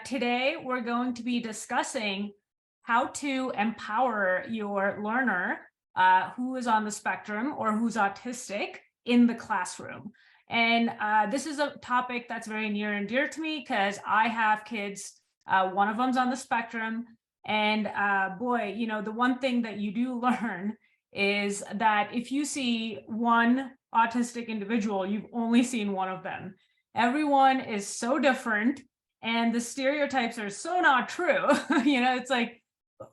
Today, we're going to be discussing how to empower your learner who is on the spectrum or who's autistic in the classroom. And this is a topic that's very near and dear to me because I have kids. One of them's on the spectrum. And boy, the one thing that you do learn is that if you see one autistic individual, you've only seen one of them. Everyone is so different. And the stereotypes are so not true. It's like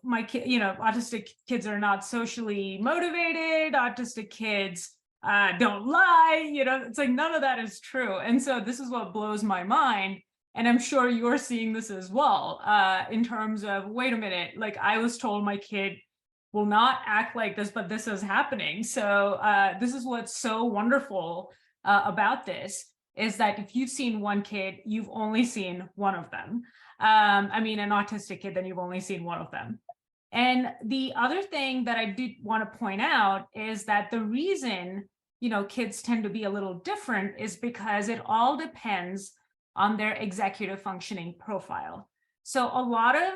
my kid, autistic kids are not socially motivated. Autistic kids don't lie. It's like none of that is true. And so this is what blows my mind. And I'm sure you're seeing this as well in terms of, wait a minute, like I was told my kid will not act like this, but this is happening. So this is what's so wonderful about this. Is that if you've seen one kid, you've only seen one of them. An autistic kid, then you've only seen one of them. And the other thing that I did want to point out is that the reason, kids tend to be a little different is because it all depends on their executive functioning profile. So a lot of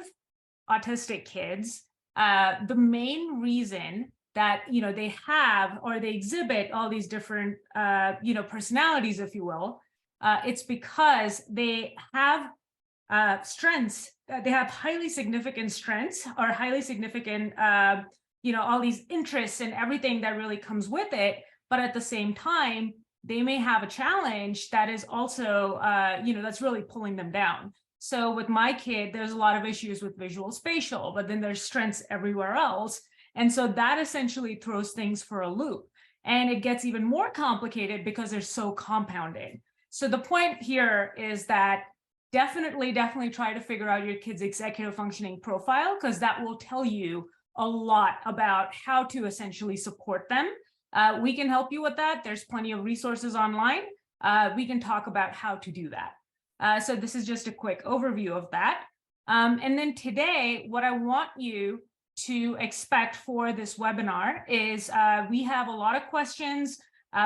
autistic kids, the main reason that they have or they exhibit all these different personalities, if you will, it's because they have strengths. They have highly significant strengths or highly significant all these interests and everything that really comes with it. But at the same time, they may have a challenge that is also that's really pulling them down. So with my kid, there's a lot of issues with visual spatial, but then there's strengths everywhere else. And so that essentially throws things for a loop. And it gets even more complicated because they're so compounded. So the point here is that definitely try to figure out your kid's executive functioning profile, because that will tell you a lot about how to essentially support them. We can help you with that. There's plenty of resources online. We can talk about how to do that. So this is just a quick overview of that. And then today, what I want you to expect for this webinar is we have a lot of questions.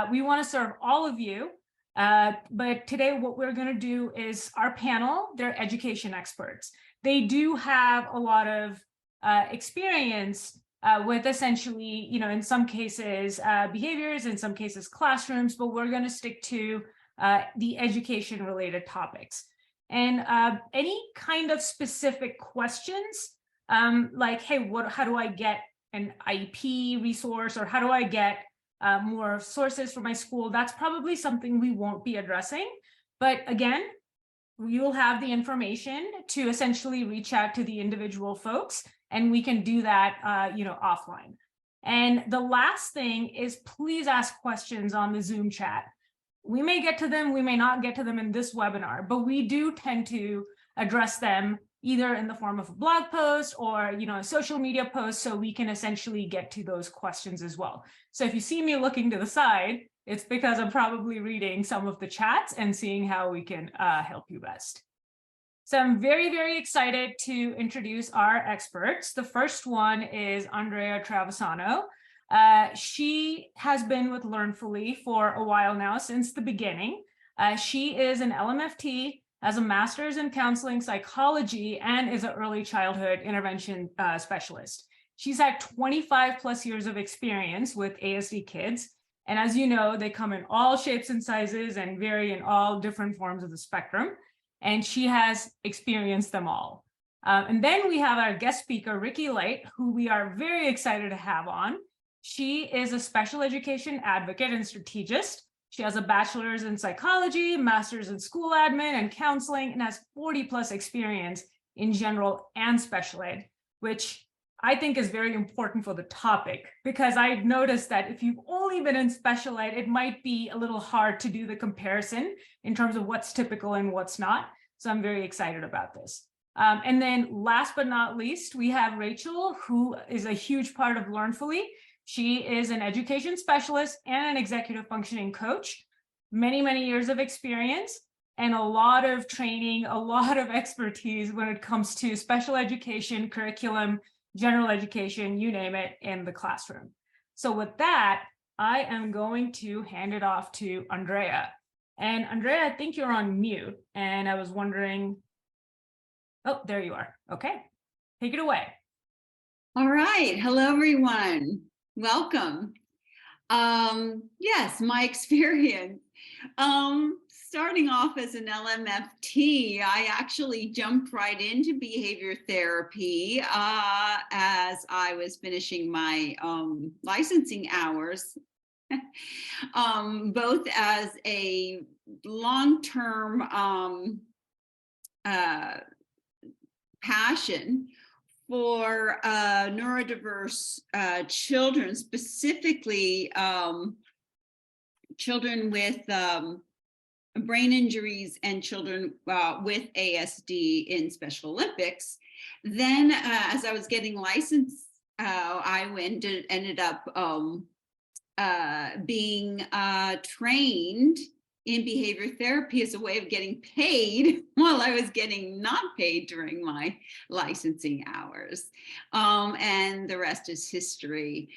We want to serve all of you. But today what we're going to do is our panel, they're education experts. They do have a lot of experience with essentially, in some cases, behaviors, in some cases, classrooms, but we're going to stick to the education related topics. And any kind of specific questions, like, hey, how do I get an IEP resource, or how do I get more sources for my school? That's probably something we won't be addressing. But again, we will have the information to essentially reach out to the individual folks, and we can do that, offline. And the last thing is, please ask questions on the Zoom chat. We may get to them, we may not get to them in this webinar, but we do tend to address them either in the form of a blog post or a social media post, so we can essentially get to those questions as well. So if you see me looking to the side, it's because I'm probably reading some of the chats and seeing how we can help you best. So I'm very excited to introduce our experts. The first one is Andrea Travisano. She has been with Learnfully for a while now, since the beginning. She is an LMFT, has a master's in counseling psychology, and is an early childhood intervention specialist. She's had 25 plus years of experience with ASD kids. And as you know, they come in all shapes and sizes and vary in all different forms of the spectrum. And she has experienced them all. And then we have our guest speaker, Ricki Light, who we are very excited to have on. She is a special education advocate and strategist. She has a bachelor's in psychology, master's in school admin and counseling, and has 40 plus experience in general and special ed, which I think is very important for the topic, because I've noticed that if you've only been in special ed, it might be a little hard to do the comparison in terms of what's typical and what's not. So I'm very excited about this. And then last but not least, we have Rachel, who is a huge part of Learnfully. She is an education specialist and an executive functioning coach, many years of experience, and a lot of training, a lot of expertise when it comes to special education, curriculum, general education, you name it, in the classroom. So with that, I am going to hand it off to Andrea. And Andrea, I think you're on mute, and I was wondering Oh, there you are. Okay, take it away. All right. Hello, everyone. Welcome. Yes, my experience. Starting off as an LMFT, I actually jumped right into behavior therapy as I was finishing my licensing hours, both as a long-term passion for neurodiverse children, specifically children with brain injuries and children with ASD in Special Olympics. Then as I was getting licensed, I ended up being trained in behavior therapy as a way of getting paid while I was getting not paid during my licensing hours. And the rest is history.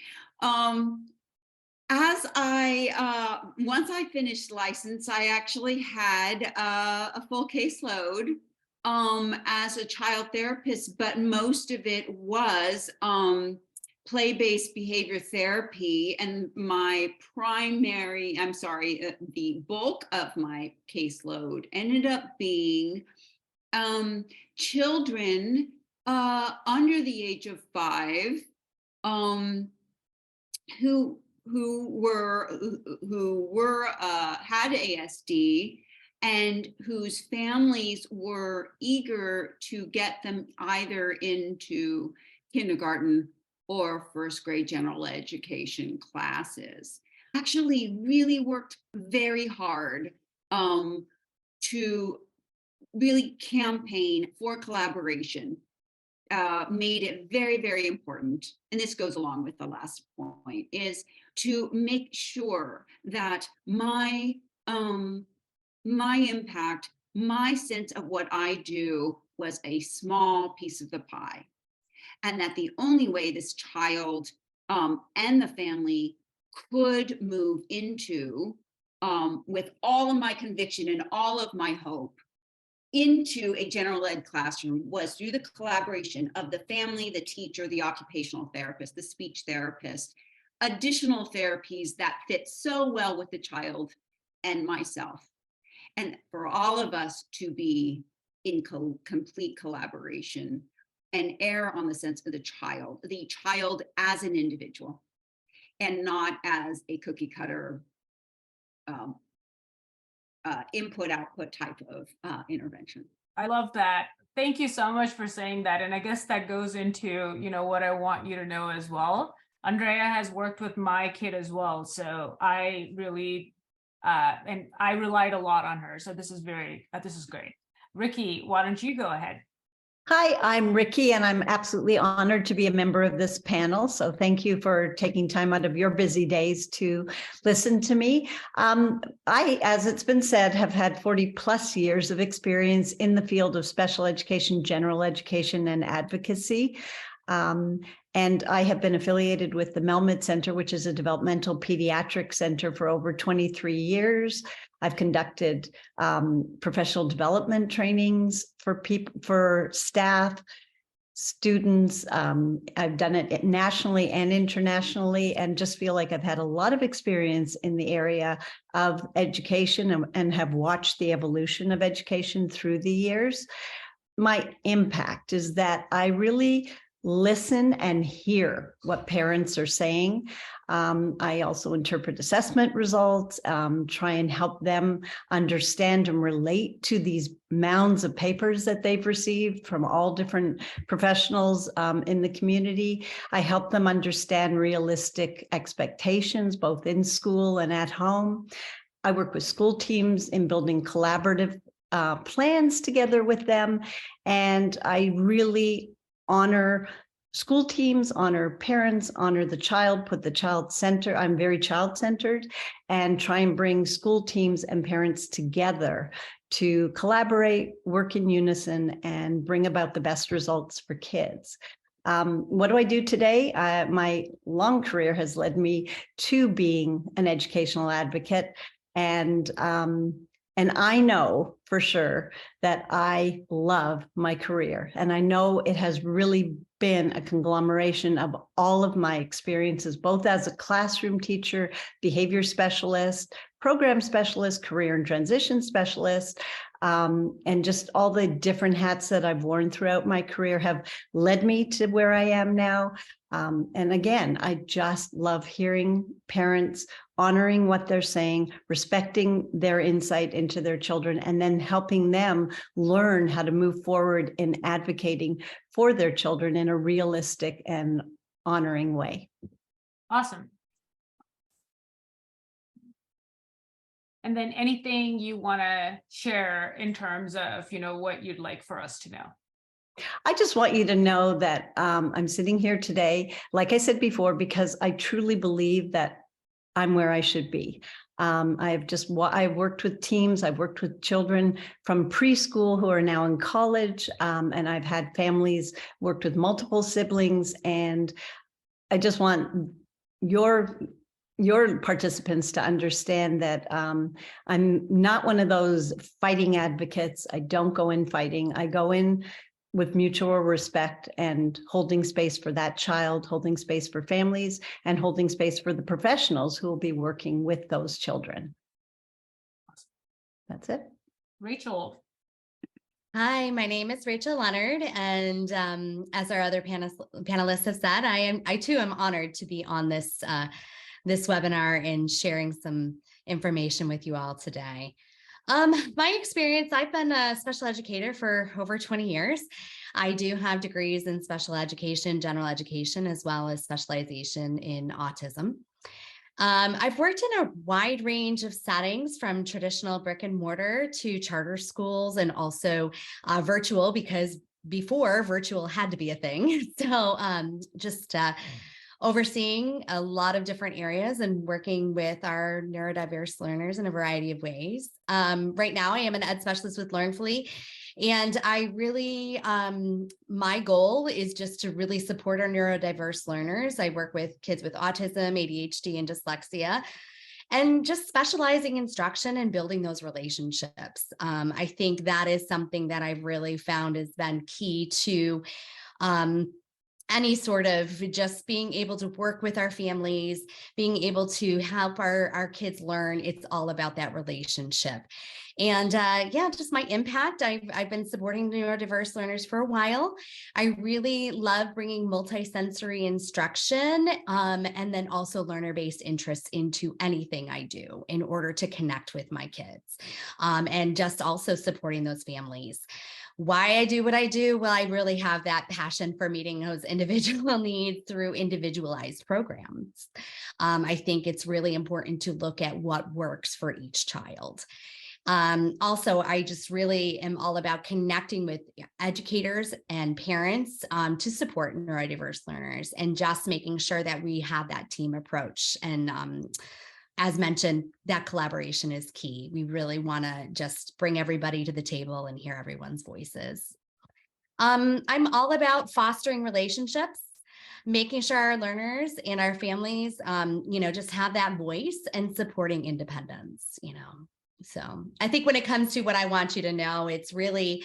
As once I finished license, I actually had a full caseload as a child therapist, but most of it was play-based behavior therapy, and the bulk of my caseload ended up being children under the age of 5 who had ASD and whose families were eager to get them either into kindergarten or first grade general education classes. Actually really worked very hard to really campaign for collaboration, made it very, very important, and this goes along with the last point, is to make sure that my impact, my sense of what I do was a small piece of the pie. And that the only way this child and the family could move into, with all of my conviction and all of my hope, into a general ed classroom was through the collaboration of the family, the teacher, the occupational therapist, the speech therapist, additional therapies that fit so well with the child and myself. And for all of us to be in complete collaboration and err on the sense of the child as an individual and not as a cookie cutter input-output type of intervention. I love that. Thank you so much for saying that. And I guess that goes into, what I want you to know as well. Andrea has worked with my kid as well. So I really, and I relied a lot on her. So this is great. Ricki, why don't you go ahead? Hi, I'm Ricki, and I'm absolutely honored to be a member of this panel. So thank you for taking time out of your busy days to listen to me. I, as it's been said, have had 40 plus years of experience in the field of special education, general education, and advocacy. And I have been affiliated with the Melmid Center, which is a developmental pediatric center, for over 23 years. I've conducted professional development trainings for staff, students. I've done it nationally and internationally, and just feel like I've had a lot of experience in the area of education and have watched the evolution of education through the years. My impact is that I really listen and hear what parents are saying. I also interpret assessment results, try and help them understand and relate to these mounds of papers that they've received from all different professionals in the community. I help them understand realistic expectations, both in school and at home. I work with school teams in building collaborative plans together with them. And I really honor school teams, honor parents, honor the child, put the child center. I'm very child-centered, and try and bring school teams and parents together to collaborate, work in unison, and bring about the best results for kids. What do I do today? My long career has led me to being an educational advocate, and I know for sure that I love my career. And I know it has really been a conglomeration of all of my experiences, both as a classroom teacher, behavior specialist, program specialist, career and transition specialist, and just all the different hats that I've worn throughout my career have led me to where I am now. And again, I just love hearing parents honoring what they're saying, respecting their insight into their children, and then helping them learn how to move forward in advocating for their children in a realistic and honoring way. Awesome. And then anything you want to share in terms of, what you'd like for us to know? I just want you to know that I'm sitting here today, like I said before, because I truly believe that I'm where I should be. I've worked with teams, I've worked with children from preschool who are now in college, and I've had families, worked with multiple siblings, and I just want your participants to understand that I'm not one of those fighting advocates. I don't go in fighting. I go in with mutual respect and holding space for that child, holding space for families, and holding space for the professionals who will be working with those children. That's it. Rachel. Hi, my name is Rachel Leonard, and as our other panelists have said, I too am honored to be on this webinar and sharing some information with you all today. My experience, I've been a special educator for over 20 years. I do have degrees in special education, general education, as well as specialization in autism. I've worked in a wide range of settings, from traditional brick and mortar to charter schools, and also virtual, because before virtual had to be a thing. So overseeing a lot of different areas and working with our neurodiverse learners in a variety of ways. Right now, I am an ed specialist with Learnfully, and I really, my goal is just to really support our neurodiverse learners. I work with kids with autism, ADHD, and dyslexia, and just specializing instruction and building those relationships. I think that is something that I've really found has been key to any sort of just being able to work with our families, being able to help our kids learn. It's all about that relationship. And just my impact. I've been supporting neurodiverse learners for a while. I really love bringing multisensory instruction and then also learner-based interests into anything I do in order to connect with my kids, and just also supporting those families. Why I do what I do? Well, I really have that passion for meeting those individual needs through individualized programs. I think it's really important to look at what works for each child. Also, I just really am all about connecting with educators and parents to support neurodiverse learners, and just making sure that we have that team approach. And as mentioned, that collaboration is key. We really want to just bring everybody to the table and hear everyone's voices. I'm all about fostering relationships, making sure our learners and our families, just have that voice, and supporting independence, So I think when it comes to what I want you to know, it's really,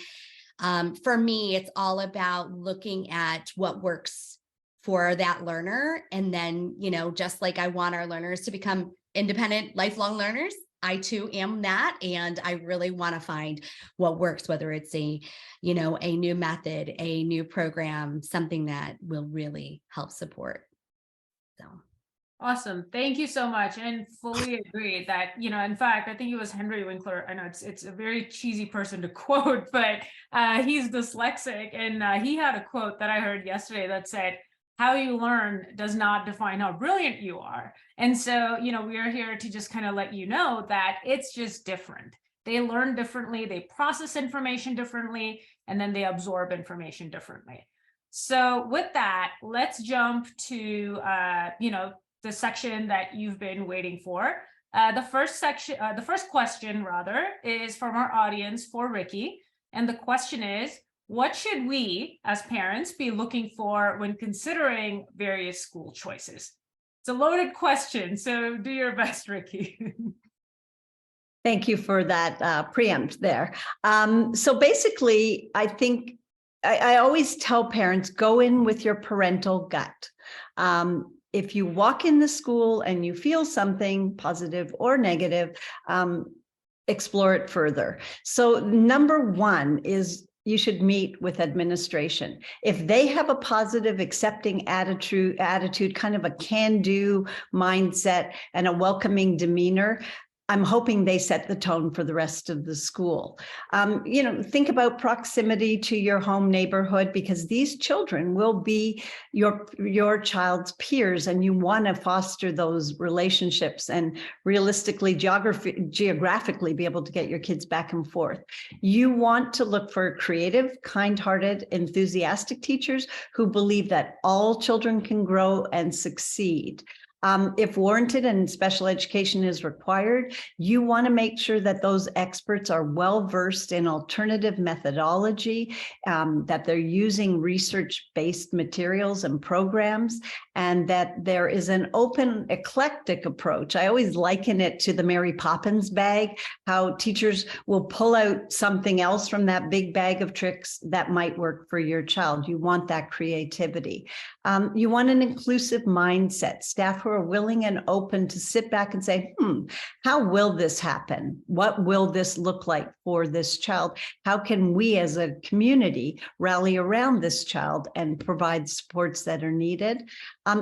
for me, it's all about looking at what works for that learner. And then, just like I want our learners to become independent, lifelong learners, I too am that. And I really want to find what works, whether it's a new method, a new program, something that will really help support. So. Awesome. Thank you so much. And fully agree that, in fact, I think it was Henry Winkler. I know it's a very cheesy person to quote, but he's dyslexic. And he had a quote that I heard yesterday that said, "How you learn does not define how brilliant you are." And so, we are here to just kind of let you know that it's just different. They learn differently, they process information differently, and then they absorb information differently. So with that, let's jump to, the section that you've been waiting for. The first question rather, is from our audience for Ricki. And the question is, what should we as parents be looking for when considering various school choices? It's a loaded question, so do your best, Ricki. Thank you for that preempt there. So basically, I think I always tell parents, go in with your parental gut. If you walk in the school and you feel something positive or negative, explore it further. So number one is you should meet with administration. If they have a positive, accepting attitude, kind of a can-do mindset and a welcoming demeanor, I'm hoping they set the tone for the rest of the school. Think about proximity to your home neighborhood, because these children will be your child's peers, and you want to foster those relationships and realistically, geographically be able to get your kids back and forth. You want to look for creative, kind-hearted, enthusiastic teachers who believe that all children can grow and succeed. If warranted and special education is required, you want to make sure that those experts are well-versed in alternative methodology, that they're using research-based materials and programs, and that there is an open, eclectic approach. I always liken it to the Mary Poppins bag, how teachers will pull out something else from that big bag of tricks that might work for your child. You want that creativity. You want an inclusive mindset, staff who are willing and open to sit back and say, how will this happen? What will this look like for this child? How can we as a community rally around this child and provide supports that are needed?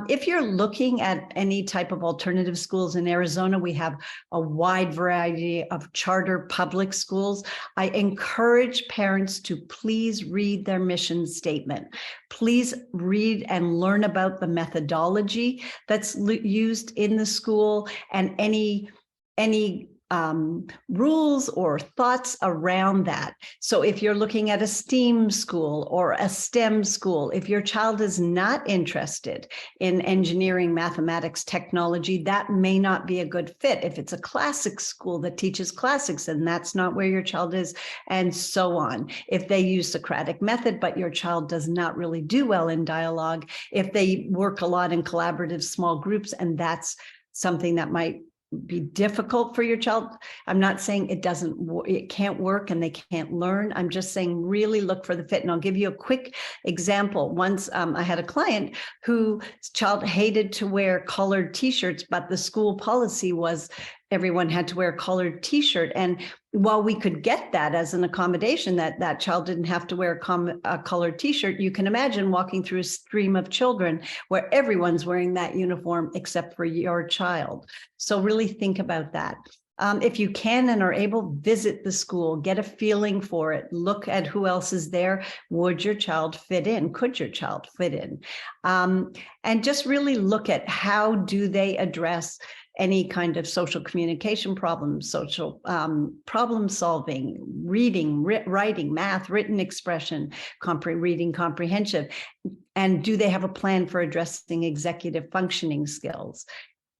If you're looking at any type of alternative schools in Arizona, we have a wide variety of charter public schools. I encourage parents to please read their mission statement. Please read and learn about the methodology that's used in the school and any rules or thoughts around that. So if you're looking at a STEAM school or a STEM school, if your child is not interested in engineering, mathematics, technology, that may not be a good fit. If it's a classic school that teaches classics and that's not where your child is, and so on. If they use Socratic method, but your child does not really do well in dialogue, if they work a lot in collaborative small groups, and that's something that might be difficult for your child. I'm not saying it can't work and they can't learn. I'm just saying really look for the fit. And I'll give you a quick example. Once I had a client whose child hated to wear colored t-shirts, but the school policy was everyone had to wear a colored t-shirt. And while we could get that as an accommodation, that child didn't have to wear a colored t-shirt, you can imagine walking through a stream of children where everyone's wearing that uniform except for your child. So really think about that. If you can and are able, visit the school, get a feeling for it, look at who else is there. Would your child fit in? Could your child fit in? And just really look at how do they address any kind of social communication problems, social problem solving, reading, writing, math, written expression, reading comprehension, and do they have a plan for addressing executive functioning skills?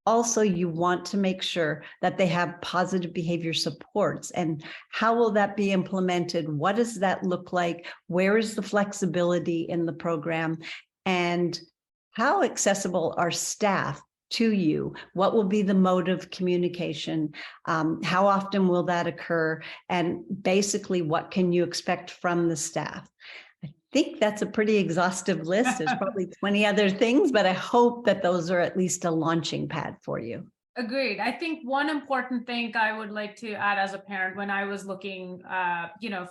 Also, you want to make sure that they have positive behavior supports. And how will that be implemented? What does that look like? Where is the flexibility in the program? And how accessible are staff to you? What will be the mode of communication? How often will that occur? And basically, what can you expect from the staff? I think that's a pretty exhaustive list. There's probably 20 other things, but I hope that those are at least a launching pad for you. Agreed. I think one important thing I would like to add as a parent when I was looking,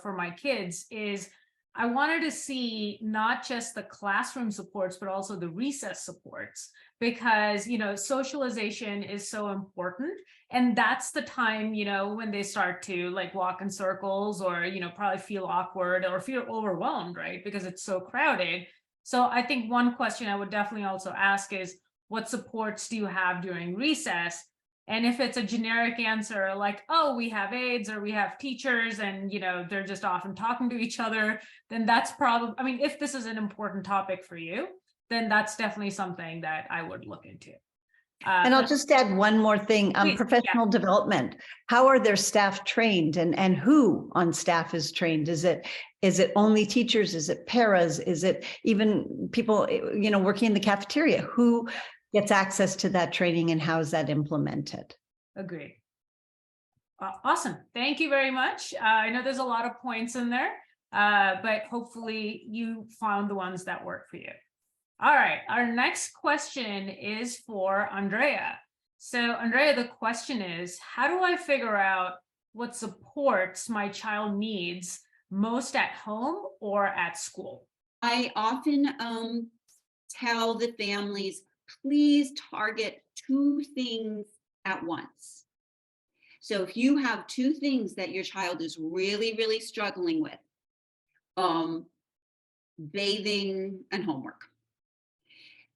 for my kids is I wanted to see not just the classroom supports, but also the recess supports, because, socialization is so important. And that's the time, when they start to like walk in circles or, probably feel awkward or feel overwhelmed, right? Because it's so crowded. So I think one question I would definitely also ask is, what supports do you have during recess? And if it's a generic answer like, oh, we have aides or we have teachers and, they're just often talking to each other, then that's probably, if this is an important topic for you, then that's definitely something that I would look into. And I'll just add one more thing, professional development. How are their staff trained and who on staff is trained? Is it only teachers? Is it paras? Is it even people, working in the cafeteria? Who gets access to that training and how is that implemented? Agreed. Awesome. Thank you very much. I know there's a lot of points in there, but hopefully you found the ones that work for you. All right. Our next question is for Andrea. So Andrea, the question is, how do I figure out what supports my child needs most at home or at school? I often tell the families, please target 2 things at once. So if you have 2 things that your child is really, really struggling with, bathing and homework.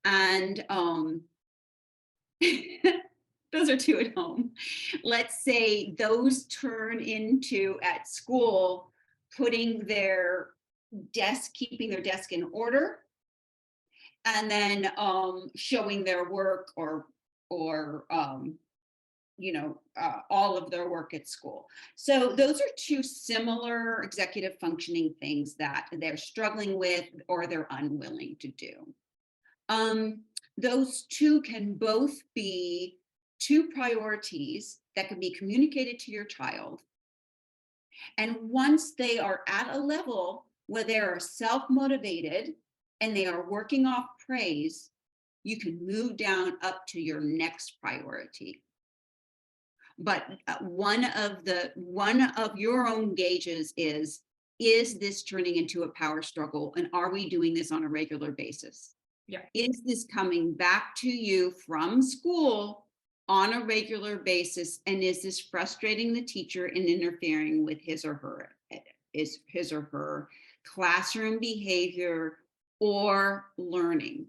And those are 2 at home. Let's say those turn into at school, putting their desk, keeping their desk in order, and then showing their work or all of their work at school. So those are 2 similar executive functioning things that they're struggling with or they're unwilling to do. Those 2 can both be 2 priorities that can be communicated to your child. And once they are at a level where they are self-motivated and they are working off praise, you can move down up to your next priority. But one of your own gauges is this turning into a power struggle? And are we doing this on a regular basis? Yeah. Is this coming back to you from school on a regular basis? And is this frustrating the teacher and interfering with his or her classroom behavior or learning?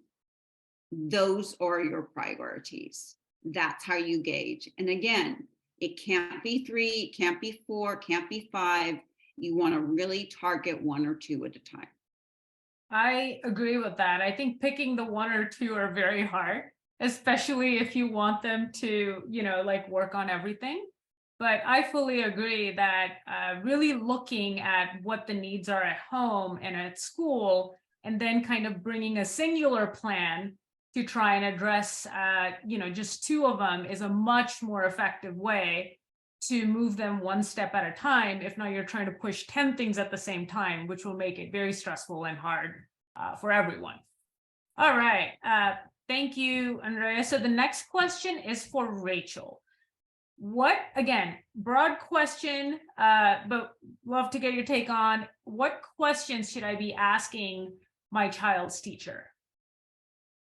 Those are your priorities. That's how you gauge. And again, it can't be 3, it can't be 4, it can't be 5. You want to really target 1 or 2 at a time. I agree with that. I think picking the 1 or 2 are very hard, especially if you want them to, like work on everything. But I fully agree that really looking at what the needs are at home and at school, and then kind of bringing a singular plan to try and address, just 2 of them is a much more effective way to move them 1 step at a time. If not, you're trying to push 10 things at the same time, which will make it very stressful and hard for everyone. All right. Thank you, Andrea. So the next question is for Rachel. Again, broad question, but love to get your take on what questions should I be asking my child's teacher?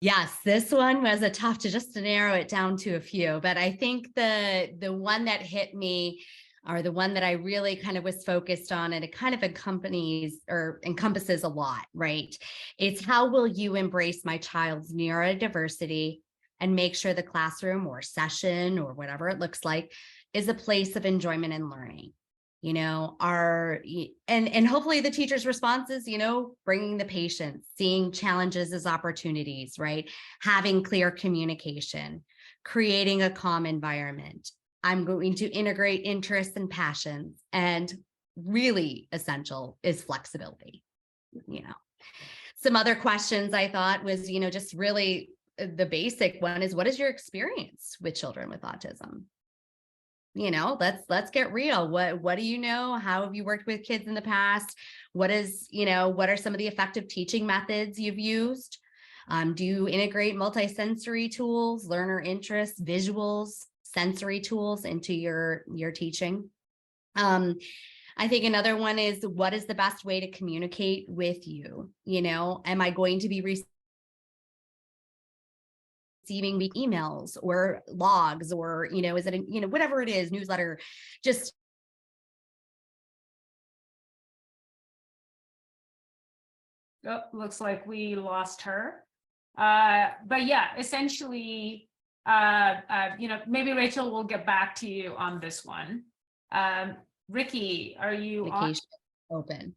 Yes, this one was a tough to narrow it down to a few, but I think the one that hit me, or the one that I really kind of was focused on, and it kind of encompasses a lot, right? It's how will you embrace my child's neurodiversity and make sure the classroom or session or whatever it looks like is a place of enjoyment and learning. And hopefully the teacher's response is, bringing the patience, seeing challenges as opportunities, right? Having clear communication, creating a calm environment. I'm going to integrate interests and passions, and really essential is flexibility. Some other questions I thought was, just really the basic one is, what is your experience with children with autism? Let's get real. What do you know? How have you worked with kids in the past? What are some of the effective teaching methods you've used? Do you integrate multisensory tools, learner interests, visuals, sensory tools into your teaching? I think another one is, what is the best way to communicate with you? Am I going to be receiving emails or logs, or, is it, whatever it is, newsletter, just. Oh, looks like we lost her. But yeah, essentially, maybe Rachel will get back to you on this one. Ricki, are you on? Open,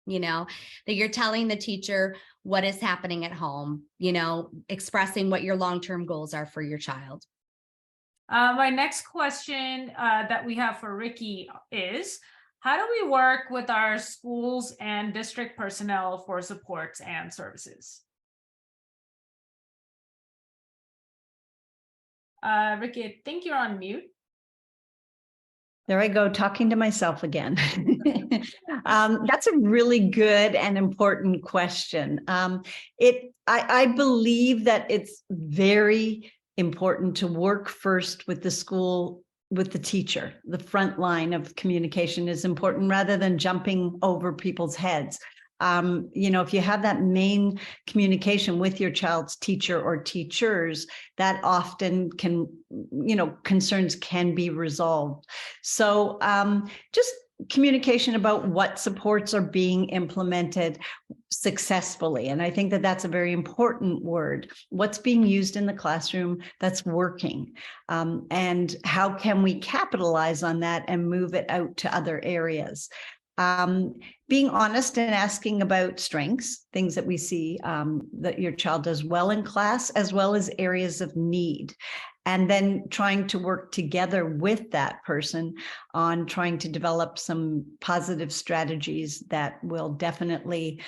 that you're telling the teacher what is happening at home, expressing what your long-term goals are for your child. My next question that we have for Ricki is, how do we work with our schools and district personnel for supports and services? Ricki, I think you're on mute. There I go, talking to myself again. That's a really good and important question. I believe that it's very important to work first with the school, with the teacher. The front line of communication is important rather than jumping over people's heads. If you have that main communication with your child's teacher or teachers, that often can, concerns can be resolved. So just communication about what supports are being implemented successfully. And I think that that's a very important word. What's being used in the classroom that's working? And how can we capitalize on that and move it out to other areas? Being honest and asking about strengths, things that we see that your child does well in class, as well as areas of need. And then trying to work together with that person on trying to develop some positive strategies that will definitely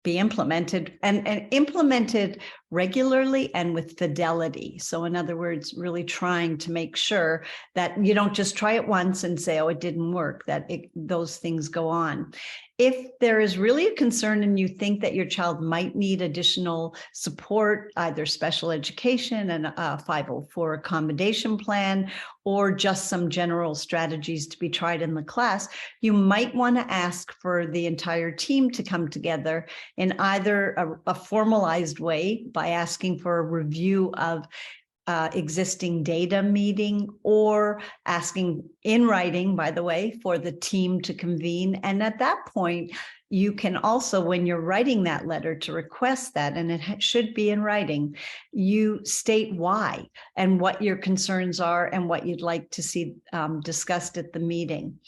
be implemented and implemented regularly and with fidelity. So in other words, really trying to make sure that you don't just try it once and say, oh, it didn't work, that those things go on. If there is really a concern and you think that your child might need additional support, either special education and a 504 accommodation plan, or just some general strategies to be tried in the class, you might want to ask for the entire team to come together in either a formalized way by asking for a review of existing data meeting, or asking in writing, by the way, for the team to convene. And at that point, you can also, when you're writing that letter to request that, and it should be in writing, you state why and what your concerns are and what you'd like to see discussed at the meeting.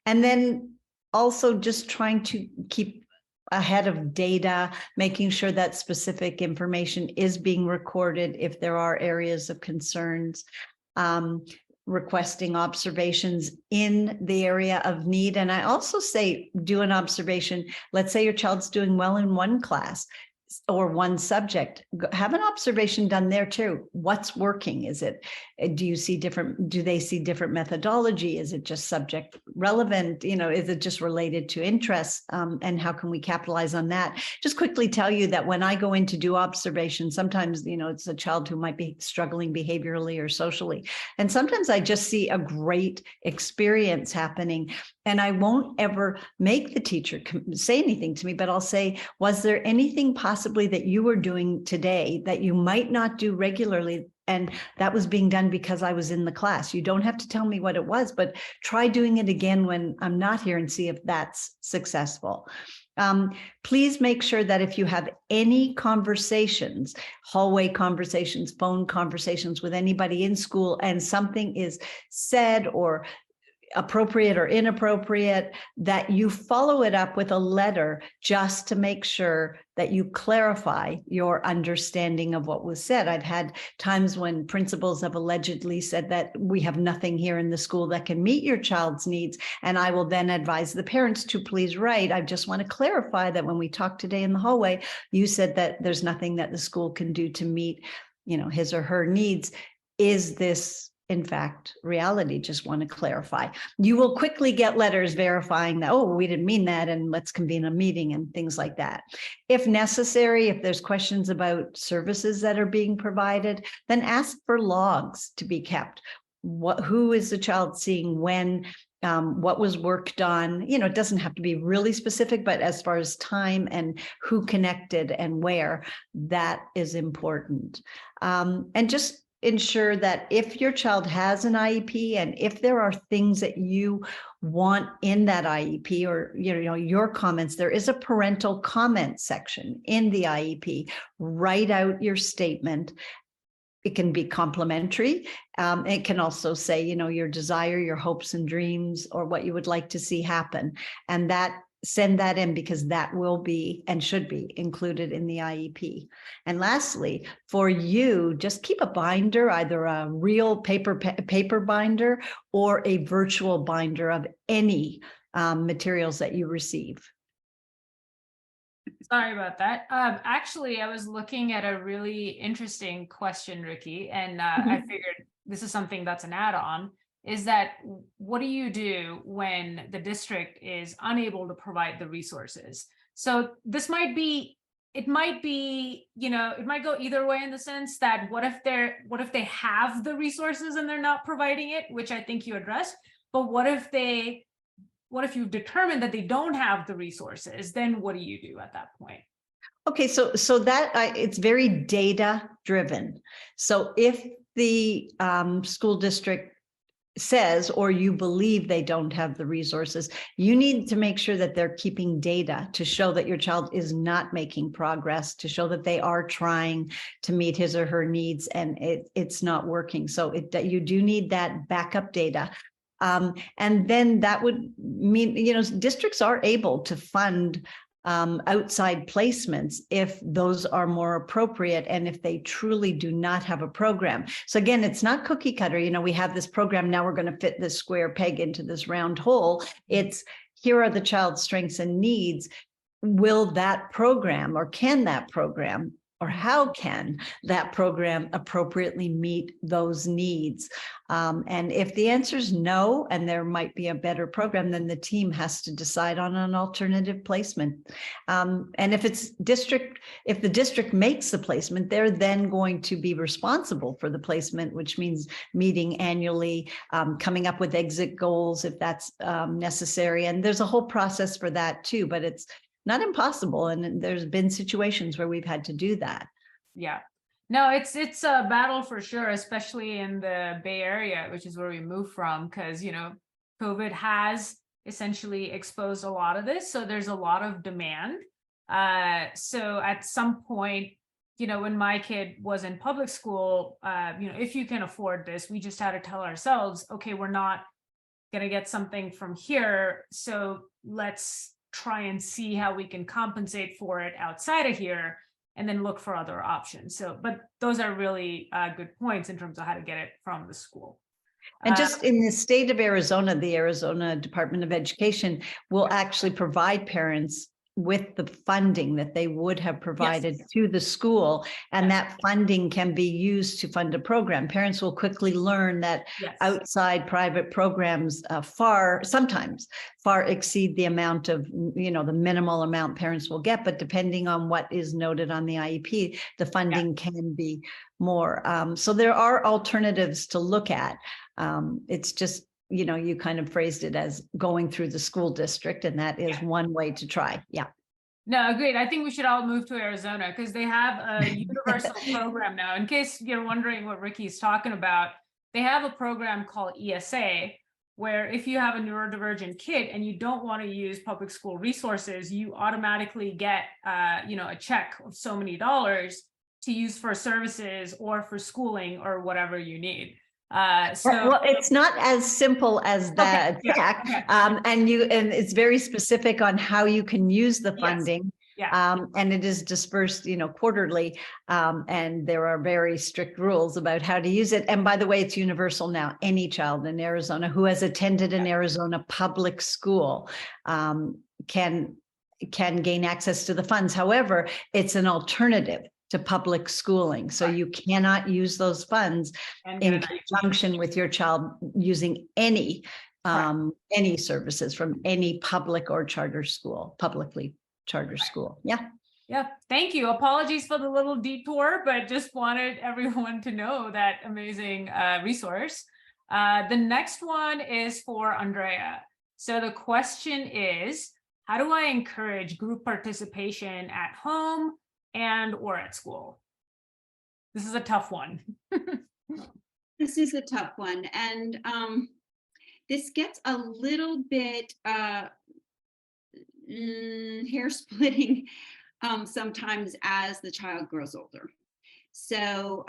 And then also just trying to keep ahead of data, making sure that specific information is being recorded if there are areas of concerns, requesting observations in the area of need. And I also say, do an observation. Let's say your child's doing well in one class or one subject, have an observation done there too. What's working? Is it, do they see different methodology? Is it just subject relevant? Is it just related to interests? And how can we capitalize on that? Just quickly tell you that when I go in to do observations, sometimes, it's a child who might be struggling behaviorally or socially. And sometimes I just see a great experience happening. And I won't ever make the teacher say anything to me, but I'll say, was there anything possibly that you were doing today that you might not do regularly? And that was being done because I was in the class. You don't have to tell me what it was, but try doing it again when I'm not here and see if that's successful. Please make sure that if you have any conversations, hallway conversations, phone conversations with anybody in school, and something is said or appropriate or inappropriate, that you follow it up with a letter just to make sure that you clarify your understanding of what was said. I've had times when principals have allegedly said that we have nothing here in the school that can meet your child's needs. And I will then advise the parents to please write, I just want to clarify that when we talked today in the hallway, you said that there's nothing that the school can do to meet, his or her needs. Is this in fact reality? Just want to clarify. You will quickly get letters verifying that, oh, we didn't mean that, and let's convene a meeting and things like that. If necessary, if there's questions about services that are being provided, then ask for logs to be kept. Who is the child seeing when? What was worked on? It doesn't have to be really specific, but as far as time and who connected and where, that is important. And just ensure that if your child has an IEP and if there are things that you want in that IEP or your comments, there is a parental comment section in the IEP. Write out your statement. It can be complimentary. It can also say, your desire, your hopes and dreams, or what you would like to see happen. And send that in, because that will be and should be included in the IEP. And lastly, for you, just keep a binder, either a real paper binder or a virtual binder of any materials that you receive. Sorry about that. Actually, I was looking at a really interesting question, Ricki, and I figured this is something that's an add-on. is that what do you do when the district is unable to provide the resources? So this might be, it might be, you know, it might go either way in the sense that what if they have the resources and they're not providing it, which I think you addressed, but what if you've determined that they don't have the resources, then what do you do at that point? Okay, so that it's very data driven. So if the school district says, or you believe they don't have the resources, you need to make sure that they're keeping data to show that your child is not making progress, to show that they are trying to meet his or her needs and it's not working. So you do need that backup data. And then that would mean, you know, districts are able to fund outside placements if those are more appropriate and if they truly do not have a program. So again, it's not cookie cutter. You know, we have this program, now we're going to fit this square peg into this round hole. It's here are the child's strengths and needs. Will that program, or can that program, or how can that program appropriately meet those needs? And if the answer is no, and there might be a better program, then the team has to decide on an alternative placement. And if the district makes the placement, they're then going to be responsible for the placement, which means meeting annually, coming up with exit goals if that's necessary. And there's a whole process for that too, but it's not impossible. And there's been situations where we've had to do that. Yeah, no, it's a battle for sure, especially in the Bay Area, which is where we moved from, because, you know, COVID has essentially exposed a lot of this. So there's a lot of demand. So at some point, you know, when my kid was in public school, you know, if you can afford this, we just had to tell ourselves, okay, we're not going to get something from here. So let's try and see how we can compensate for it outside of here and then look for other options. So, but those are really good points in terms of how to get it from the school. And just in the state of Arizona, the Arizona Department of Education will actually provide parents with the funding that they would have provided to the school. And that funding can be used to fund a program. Parents will quickly learn that outside private programs sometimes far exceed the amount of, you know, the minimal amount parents will get, but depending on what is noted on the IEP, the funding can be more. So there are alternatives to look at. It's just, you know, you kind of phrased it as going through the school district, and that is one way to try. Yeah. No, agreed. I think we should all move to Arizona because they have a universal program now. In case you're wondering what Ricki's talking about, they have a program called ESA, where if you have a neurodivergent kid and you don't want to use public school resources, you automatically get, you know, a check of so many dollars to use for services or for schooling or whatever you need. Well, it's not as simple as that. And it's very specific on how you can use the funding. And it is dispersed, you know, quarterly. And there are very strict rules about how to use it. And by the way, it's universal now. Any child in Arizona who has attended an Arizona public school can gain access to the funds. However, it's an alternative to public schooling. So you cannot use those funds in conjunction with your child using any services from any public or charter school, publicly charter school. Yeah. Thank you. Apologies for the little detour, but just wanted everyone to know that amazing resource. The next one is for Andrea. So the question is, how do I encourage group participation at home and or at school? This is a tough one. This is a tough one. And this gets a little bit hair splitting sometimes as the child grows older. So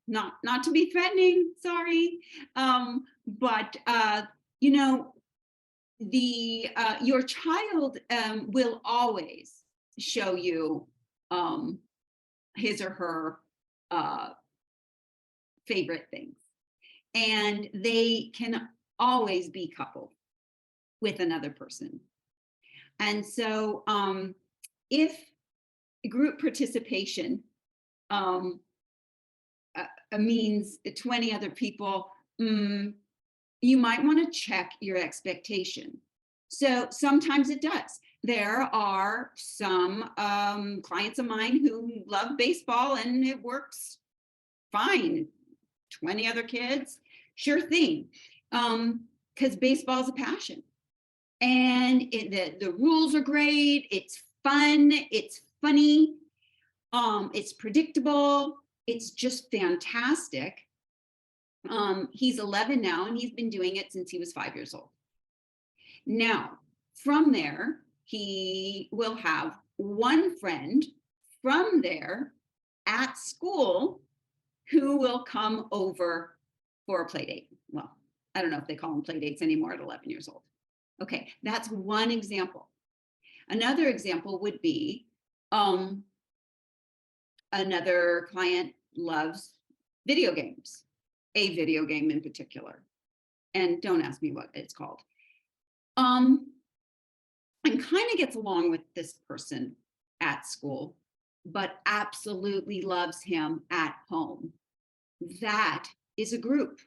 not to be threatening, sorry, but you know, your child will always show you his or her favorite things, and they can always be coupled with another person. And so if group participation means 20 other people, you you might want to check your expectation. So sometimes it does. There are some clients of mine who love baseball and it works fine. 20 other kids, sure thing. Because baseball is a passion. And the rules are great. It's fun. It's funny. It's predictable. It's just fantastic. He's 11 now, and he's been doing it since he was 5 years old. Now, from there, he will have one friend from there at school who will come over for a play date. Well, I don't know if they call them play dates anymore at 11 years old. Okay, that's one example. Another example would be another client loves video games, a video game in particular. And don't ask me what it's called. And kind of gets along with this person at school, but absolutely loves him at home. That is a group.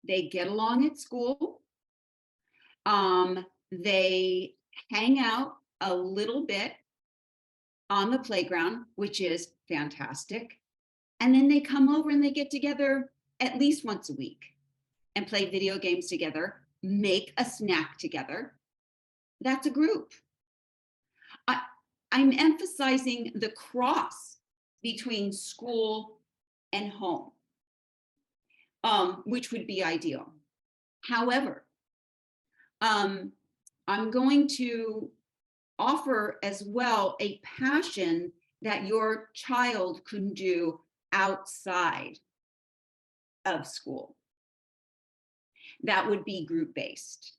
They get along at school. They hang out a little bit on the playground, which is fantastic. And then they come over and they get together at least once a week and play video games together, make a snack together. That's a group. I'm emphasizing the cross between school and home, which would be ideal. However, I'm going to offer as well a passion that your child can do outside of school. That would be group-based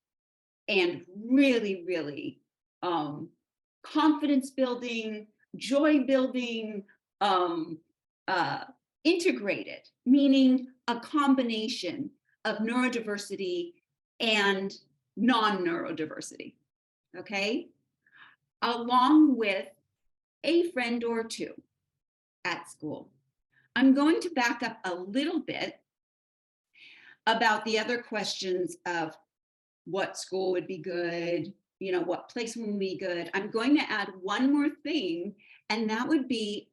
and really, really confidence building, joy building, integrated, meaning a combination of neurodiversity and non-neurodiversity, okay? Along with a friend or two at school. I'm going to back up a little bit about the other questions of what school would be good, you know, what place would be good. I'm going to add one more thing, and that would be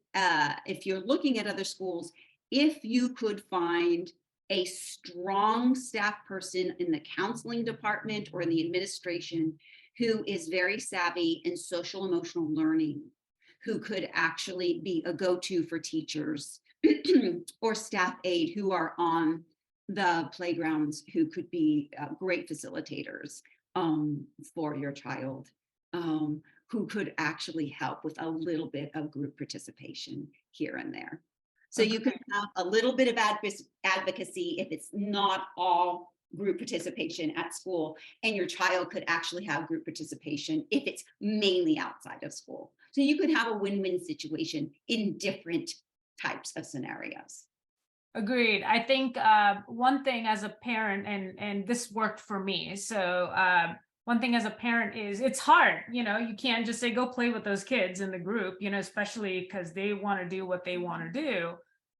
if you're looking at other schools, if you could find a strong staff person in the counseling department or in the administration who is very savvy in social emotional learning, who could actually be a go-to for teachers or staff aide who are on the playgrounds, who could be great facilitators for your child, who could actually help with a little bit of group participation here and there. So you can have a little bit of advocacy if it's not all group participation at school, and your child could actually have group participation if it's mainly outside of school. So you could have a win-win situation in different types of scenarios. Agreed. I think one thing as a parent, and this worked for me. So one thing as a parent is it's hard, you know, you can't just say, go play with those kids in the group, you know, especially because they want to do what they want to do.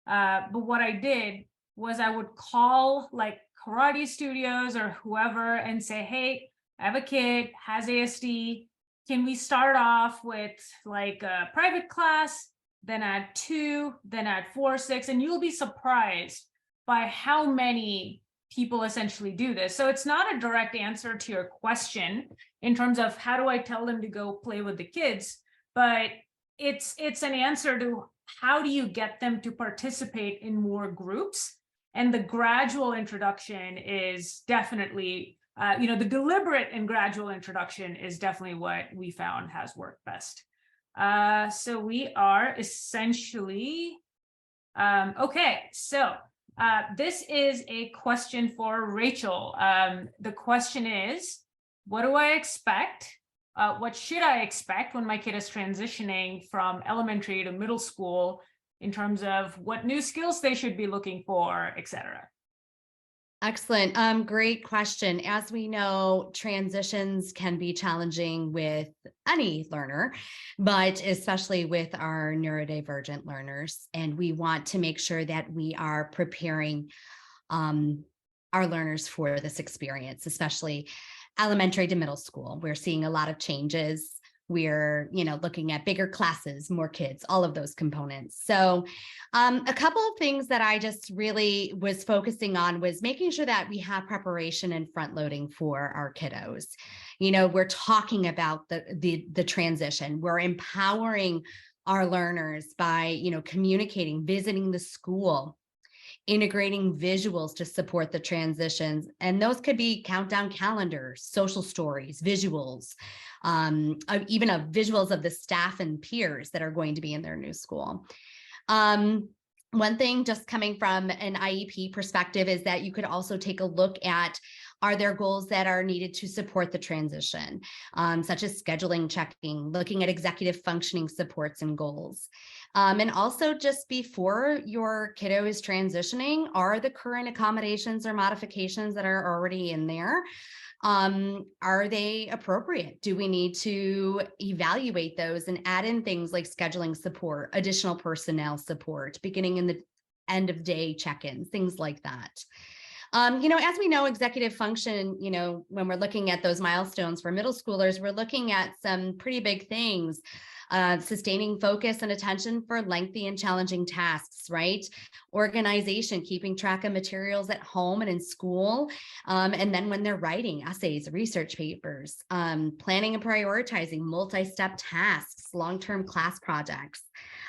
But what I did was I would call like karate studios or whoever and say, hey, I have a kid, has ASD. Can we start off with like a private class, then add 2, then add 4, 6, and you'll be surprised by how many people essentially do this. So it's not a direct answer to your question in terms of how do I tell them to go play with the kids, but it's an answer to how do you get them to participate in more groups. And the gradual introduction is definitely, you know, the deliberate and gradual introduction is definitely what we found has worked best. So we are essentially, okay, so this is a question for Rachel. The question is, what do I expect? What should I expect when my kid is transitioning from elementary to middle school in terms of what new skills they should be looking for, et cetera? Excellent. Great question. As we know, transitions can be challenging with any learner, but especially with our neurodivergent learners. And we want to make sure that we are preparing our learners for this experience, especially elementary to middle school. We're seeing a lot of changes. We're, looking at bigger classes, more kids, all of those components. So a couple of things that I just really was focusing on was making sure that we have preparation and front loading for our kiddos. We're talking about the transition. We're empowering our learners by, communicating, visiting the school, integrating visuals to support the transitions. And those could be countdown calendars, social stories, visuals, even visuals of the staff and peers that are going to be in their new school. One thing just coming from an IEP perspective is that you could also take a look at, are there goals that are needed to support the transition, such as scheduling, checking, looking at executive functioning supports and goals. And also just before your kiddo is transitioning, are the current accommodations or modifications that are already in there, are they appropriate? Do we need to evaluate those and add in things like scheduling support, additional personnel support, beginning and the end of day check-ins, things like that? As we know, executive function, when we're looking at those milestones for middle schoolers, we're looking at some pretty big things. Sustaining focus and attention for lengthy and challenging tasks, right? Organization, keeping track of materials at home and in school. And then when they're writing essays, research papers, planning and prioritizing multi-step tasks, long-term class projects,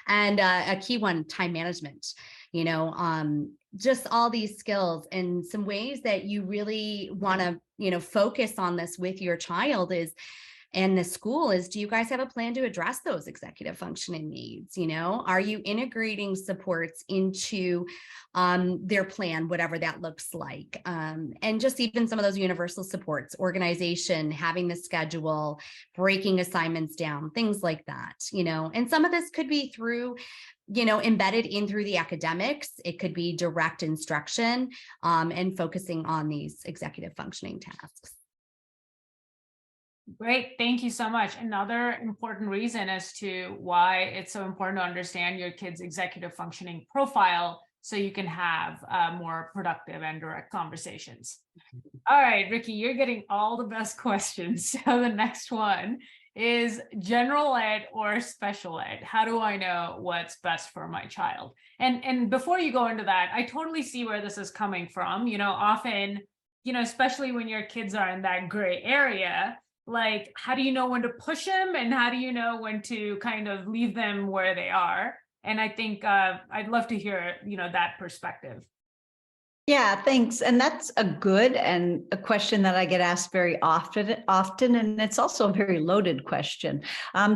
and a key one, time management, just all these skills. And some ways that you really want to, focus on this with your child and the school is, do you guys have a plan to address those executive functioning needs? Are you integrating supports into their plan, whatever that looks like? And just even some of those universal supports, organization, having the schedule, breaking assignments down, things like that, and some of this could be through embedded in through the academics. It could be direct instruction and focusing on these executive functioning tasks. Great. Thank you so much. Another important reason as to why it's so important to understand your kid's executive functioning profile so you can have more productive and direct conversations. All right, Ricki, you're getting all the best questions. So the next one is general ed or special ed? How do I know what's best for my child? And before you go into that, I totally see where this is coming from. Often, especially when your kids are in that gray area, like, how do you know when to push them and how do you know when to kind of leave them where they are? And I think I'd love to hear, that perspective. Yeah, thanks. And that's a good and a question that I get asked very often, and it's also a very loaded question.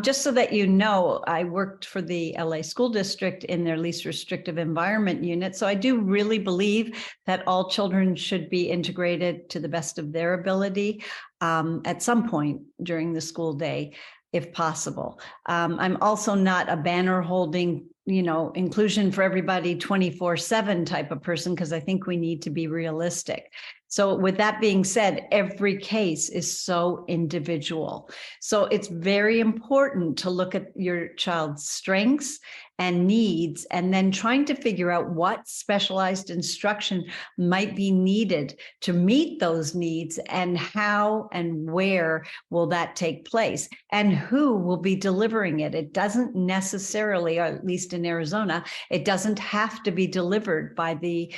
Just so that you know, I worked for the LA School District in their least restrictive environment unit. So I do really believe that all children should be integrated to the best of their ability at some point during the school day, if possible. I'm also not a banner holding inclusion for everybody 24/7 type of person, because I think we need to be realistic. So with that being said, every case is so individual. So it's very important to look at your child's strengths and needs, and then trying to figure out what specialized instruction might be needed to meet those needs, and how and where will that take place, and who will be delivering it. It doesn't necessarily, or at least in Arizona, it doesn't have to be delivered by the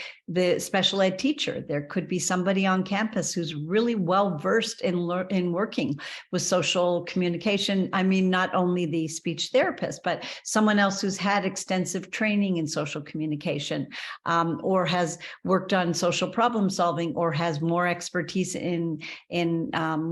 special ed teacher. There could be somebody on campus who's really well versed in working with social communication. I mean, not only the speech therapist, but someone else who's had extensive training in social communication, or has worked on social problem solving, or has more expertise in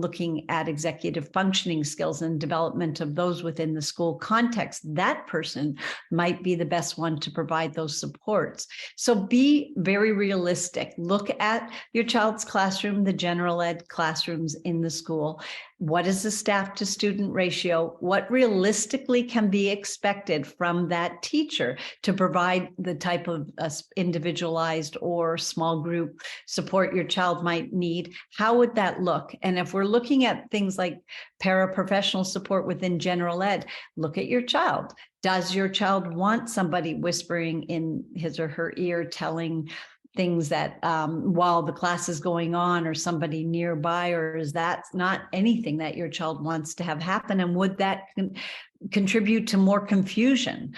looking at executive functioning skills and development of those within the school context. That person might be the best one to provide those supports. So be very realistic. Look at your child's classroom, the general ed classrooms in the school. What is the staff to student ratio? What realistically can be expected from that teacher to provide the type of individualized or small group support your child might need? How would that look? And if we're looking at things like paraprofessional support within general ed, look at your child. Does your child want somebody whispering in his or her ear, telling things that while the class is going on or somebody nearby, or is that not anything that your child wants to have happen? And would that contribute to more confusion?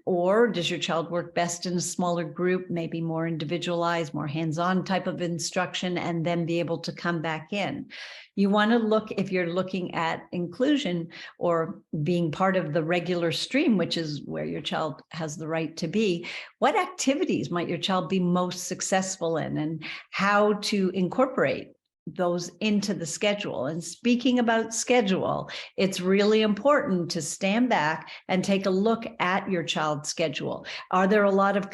Or does your child work best in a smaller group, maybe more individualized, more hands-on type of instruction, and then be able to come back in? You want to look, if you're looking at inclusion or being part of the regular stream, which is where your child has the right to be, what activities might your child be most successful in, and how to incorporate those into the schedule. And speaking about schedule, it's really important to stand back and take a look at your child's schedule. Are there a lot of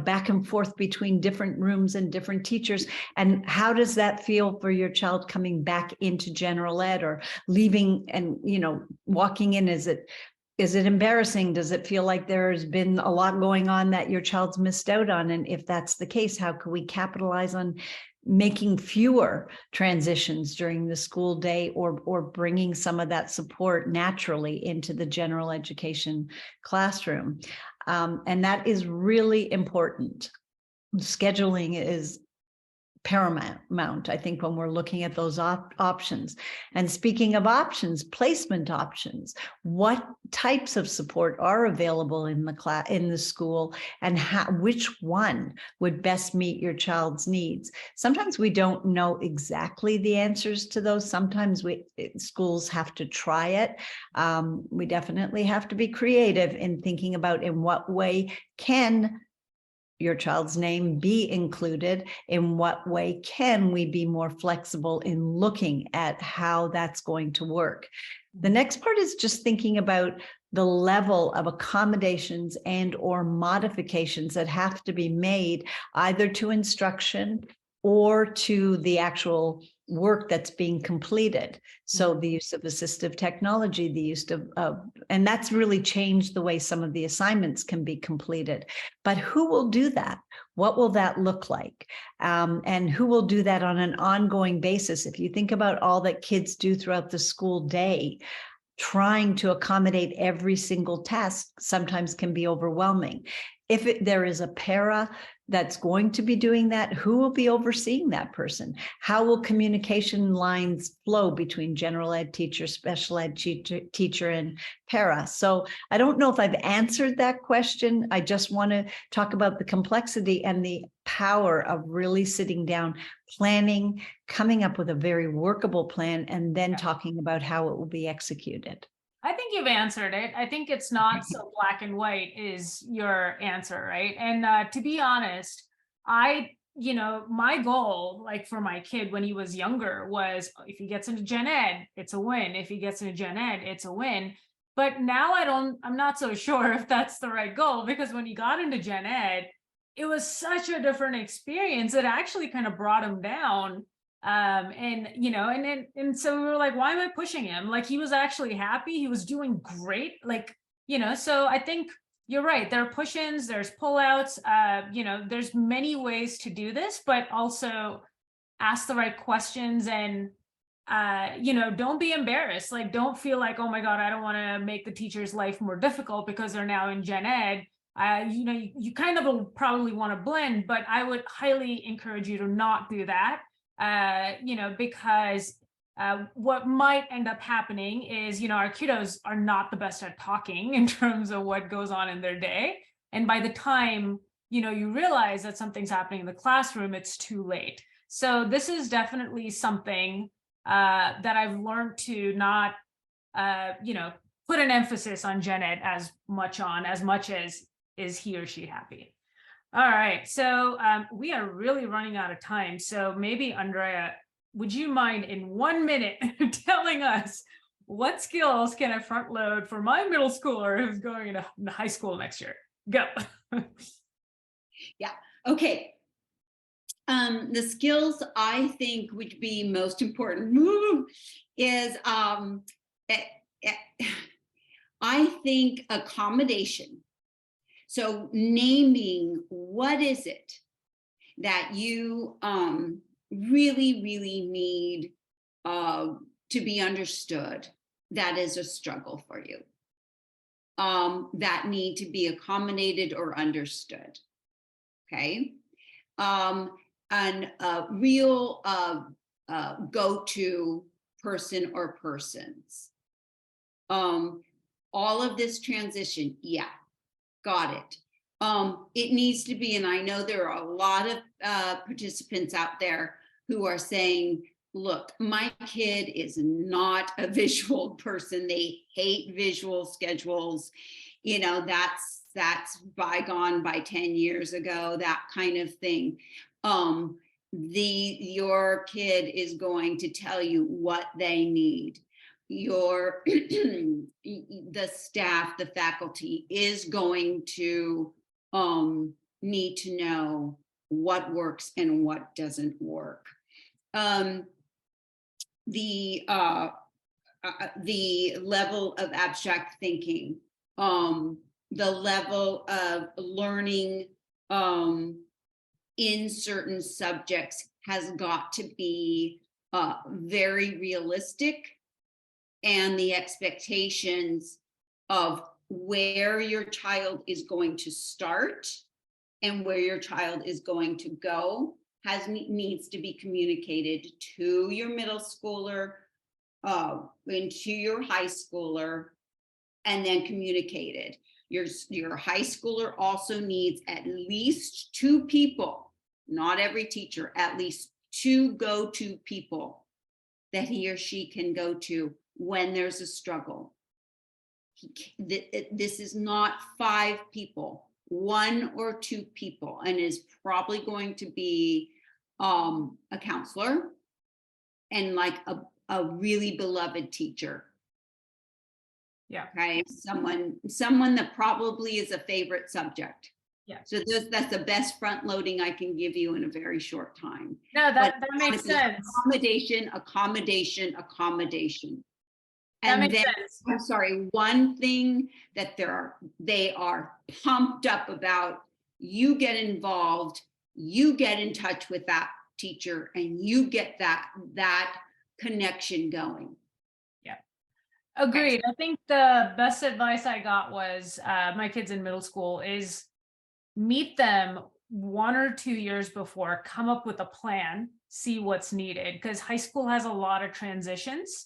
back and forth between different rooms and different teachers? And how does that feel for your child coming back into general ed, or leaving and, walking in? Is it embarrassing? Does it feel like there's been a lot going on that your child's missed out on? And if that's the case, how can we capitalize on making fewer transitions during the school day, or bringing some of that support naturally into the general education classroom? And that is really important. Scheduling is paramount, I think, when we're looking at those options. And speaking of options, placement options, what types of support are available in the class, in the school, and which one would best meet your child's needs? Sometimes we don't know exactly the answers to those. Sometimes schools have to try it. We definitely have to be creative in thinking about in what way can your child's name be included, in what way can we be more flexible in looking at how that's going to work. The next part is just thinking about the level of accommodations and or modifications that have to be made either to instruction or to the actual work that's being completed. So the use of assistive technology, the use of and that's really changed the way some of the assignments can be completed. But who will do that? What will that look like? And who will do that on an ongoing basis? If you think about all that kids do throughout the school day, trying to accommodate every single task sometimes can be overwhelming. If there is a para that's going to be doing that, who will be overseeing that person? How will communication lines flow between general ed teacher, special ed teacher, and para? So I don't know if I've answered that question. I just want to talk about the complexity and the power of really sitting down, planning, coming up with a very workable plan, and then talking about how it will be executed. I think you've answered it. I think it's not so black and white is your answer, right? And to be honest, my goal, like for my kid when he was younger, was if he gets into gen ed, it's a win. If he gets into gen ed, it's a win. But now I'm not so sure if that's the right goal, because when he got into gen ed, it was such a different experience. It actually kind of brought him down. And so we were like, why am I pushing him? Like, he was actually happy. He was doing great. So I think you're right. There are push-ins, there's pull-outs, there's many ways to do this, but also ask the right questions and, don't be embarrassed. Like, don't feel like, oh my God, I don't want to make the teacher's life more difficult because they're now in gen ed. You kind of will probably want to blend, but I would highly encourage you to not do that. Because what might end up happening is, our kiddos are not the best at talking in terms of what goes on in their day. And by the time, you realize that something's happening in the classroom, it's too late. So this is definitely something that I've learned to not, put an emphasis on gen ed as much as is he or she happy. All right, so we are really running out of time. So maybe, Andrea, would you mind in 1 minute telling us what skills can I front load for my middle schooler who's going into high school next year? Go. Yeah, okay. The skills I think would be most important is, I think accommodation. So naming what is it that you really, really need to be understood that is a struggle for you, that need to be accommodated or understood, okay? a real go-to person or persons. All of this transition, yeah, got it. It needs to be, and I know there are a lot of participants out there who are saying, look, my kid is not a visual person. They hate visual schedules. You know, that's bygone by 10 years ago, that kind of thing. Your kid is going to tell you what they need. Your the staff, the faculty is going to need to know what works and what doesn't work. The level of abstract thinking, the level of learning in certain subjects has got to be very realistic, and the expectations of where your child is going to start and where your child is going to go needs to be communicated to your middle schooler and to your high schooler, and then communicated. Your high schooler also needs at least 2 people, not every teacher, at least 2 go-to people that he or she can go to when there's a struggle. This is not 5 people, 1 or 2 people, and is probably going to be a counselor and like a really beloved teacher. Yeah. Okay. Someone that probably is a favorite subject. Yeah. So that's the best front loading I can give you in a very short time. No, that makes sense. Accommodation. That And makes then, sense. I'm sorry, one thing that they are pumped up about, you get involved, you get in touch with that teacher, and you get that connection going. Yeah. Agreed. I think the best advice I got was my kids in middle school is meet them 1 or 2 years before, come up with a plan, see what's needed, because high school has a lot of transitions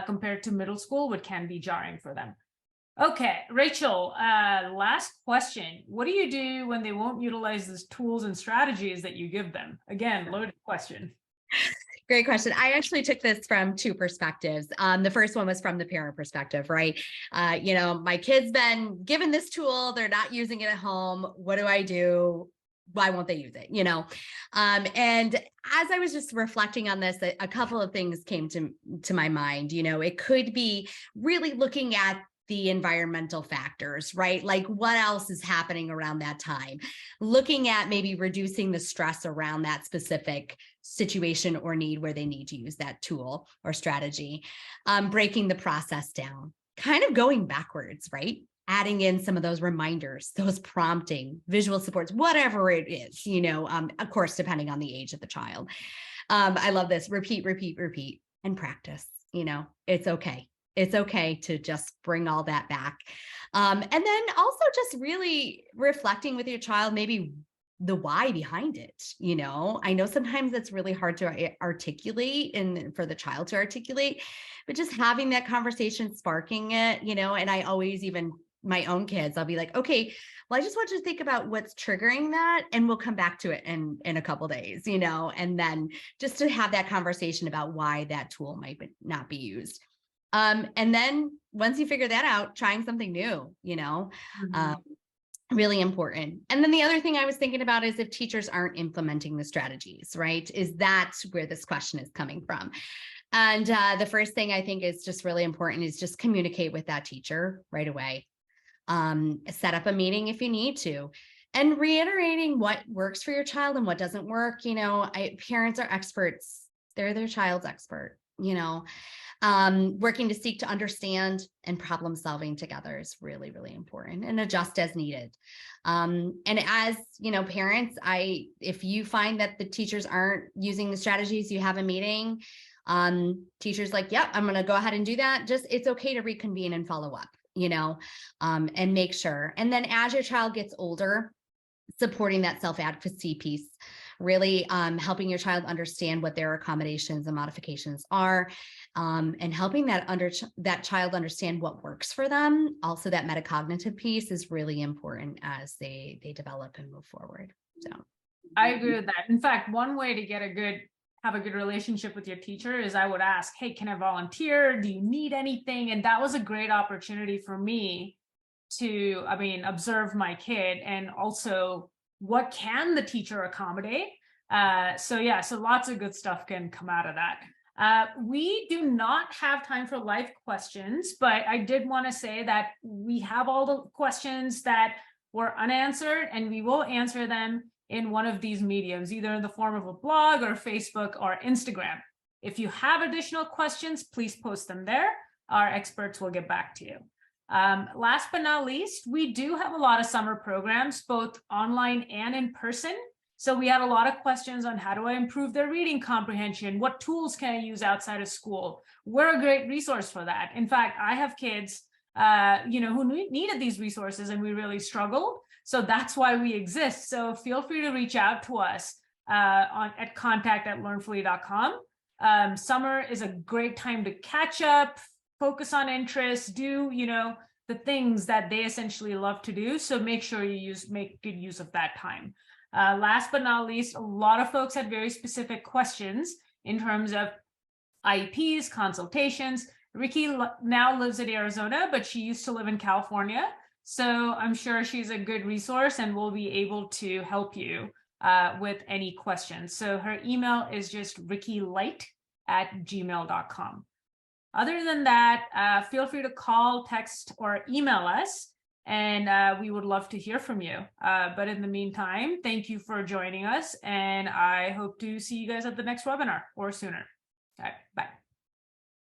compared to middle school, which can be jarring for them. Okay, Rachel, last question. What do you do when they won't utilize the tools and strategies that you give them? Again, loaded question. Great question. I actually took this from 2 perspectives. The first one was from the parent perspective, right? My kid's been given this tool, they're not using it at home. What do I do? Why won't they use it? And as I was just reflecting on this, a couple of things came to my mind. It could be really looking at the environmental factors, right? Like what else is happening around that time? Looking at maybe reducing the stress around that specific situation or need where they need to use that tool or strategy, breaking the process down, kind of going backwards, right? Adding in some of those reminders, those prompting, visual supports, whatever it is, of course, depending on the age of the child. I love this. Repeat, and practice. It's okay. It's okay to just bring all that back. And then also just really reflecting with your child, maybe the why behind it. I know sometimes it's really hard to articulate and for the child to articulate, but just having that conversation, sparking it, and I always, even my own kids, I'll be like, okay, well, I just want you to think about what's triggering that, and we'll come back to it in a couple of days, and then just to have that conversation about why that tool might not be used. And then once you figure that out, trying something new, really important. And then the other thing I was thinking about is if teachers aren't implementing the strategies, right? Is that where this question is coming from? And the first thing I think is just really important is just communicate with that teacher right away. Set up a meeting if you need to, and reiterating what works for your child and what doesn't work. Parents are experts. They're their child's expert, working to seek to understand and problem solving together is really, really important, and adjust as needed. And as parents, if you find that the teachers aren't using the strategies, you have a meeting, teachers like, yep, I'm going to go ahead and do that. It's okay to reconvene and follow up, and make sure. And then as your child gets older, supporting that self-advocacy piece, really helping your child understand what their accommodations and modifications are, and helping that child understand what works for them. Also, that metacognitive piece is really important as they develop and move forward. So I agree with that. In fact, one way to have a good relationship with your teacher is I would ask, hey, can I volunteer? Do you need anything? And that was a great opportunity for me to, observe my kid, and also what can the teacher accommodate? So lots of good stuff can come out of that. We do not have time for live questions, but I did want to say that we have all the questions that were unanswered, and we will answer them in one of these mediums, either in the form of a blog or Facebook or Instagram. If you have additional questions, please post them there. Our experts will get back to you. Last but not least, we do have a lot of summer programs, both online and in person. So we had a lot of questions on how do I improve their reading comprehension? What tools can I use outside of school? We're a great resource for that. In fact, I have kids who needed these resources, and we really struggled. So that's why we exist. So feel free to reach out to us at contact@learnfully.com. Summer is a great time to catch up, focus on interests, do, the things that they essentially love to do. So make sure you make good use of that time. Last but not least, a lot of folks had very specific questions in terms of IEPs, consultations. Ricki now lives in Arizona, but she used to live in California. So I'm sure she's a good resource and will be able to help you with any questions. So her email is just rickilight@gmail.com. Other than that, feel free to call, text, or email us, and we would love to hear from you. But in the meantime, thank you for joining us, and I hope to see you guys at the next webinar or sooner. All right, bye.